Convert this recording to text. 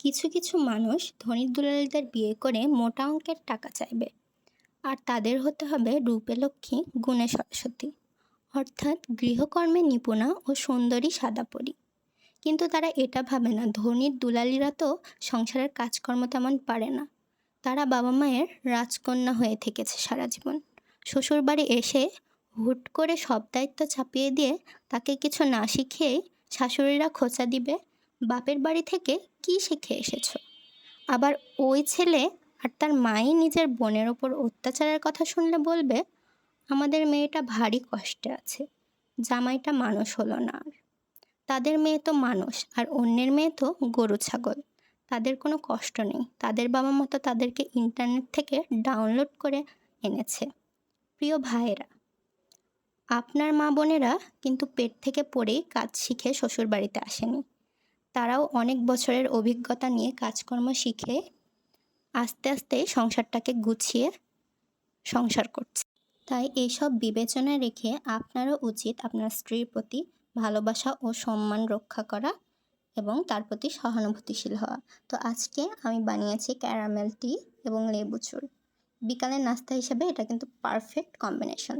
কিছু কিছু মানুষ ধনী দুলালদের বিয়ে করে মোটা অঙ্কের টাকা চাইবে, আর তাদের হতে হবে রূপে লক্ষ্মী গুণে সরস্বতী, অর্থাৎ গৃহকর্মে নিপুণা ও সুন্দরী সাদাপরি। কিন্তু তারা এটা ভাবে না, ধনীর দুলালিরা তো সংসারের কাজকর্ম তেমন পারে না। তারা বাবা মায়ের রাজকন্যা হয়ে থেকেছে সারা জীবন। শ্বশুরবাড়ি এসে হুট করে সব দায়িত্ব চাপিয়ে দিয়ে তাকে কিছু না শিখিয়েই শাশুড়িরা খোঁচা দিবে, বাপের বাড়ি থেকে কী শিখে এসেছো। আবার ওই ছেলে আর তার মাই নিজের বোনের ওপর অত্যাচারের কথা শুনলে বলবে, আমাদের মেয়েটা ভারী কষ্টে আছে, জামাইটা মানুষ হলো না আর। তাদের মেয়ে তো মানুষ, আর অন্যের মেয়ে তো গরু ছাগল। তাদের কোনো কষ্ট নেই, তাদের বাবা মা তো তাদেরকে ইন্টারনেট থেকে ডাউনলোড করে এনেছে। প্রিয় ভাইয়েরা, আপনার মা বোনেরা কিন্তু পেট থেকে পড়েই কাজ শিখে শ্বশুর বাড়িতে আসেনি। তারাও অনেক বছরের অভিজ্ঞতা নিয়ে কাজকর্ম শিখে আস্তে আস্তে সংসারটাকে গুছিয়ে সংসার করছে। তাই এইসব বিবেচনায় রেখে আপনারও উচিত আপনার স্ত্রীর প্রতি ভালোবাসা ও সম্মান রক্ষা করা এবং তার প্রতি সহানুভূতিশীল হওয়া। তো আজকে আমি বানিয়েছি ক্যারামেল টি এবং লেবু চুর। বিকালের নাস্তা হিসেবে এটা কিন্তু পারফেক্ট কম্বিনেশন।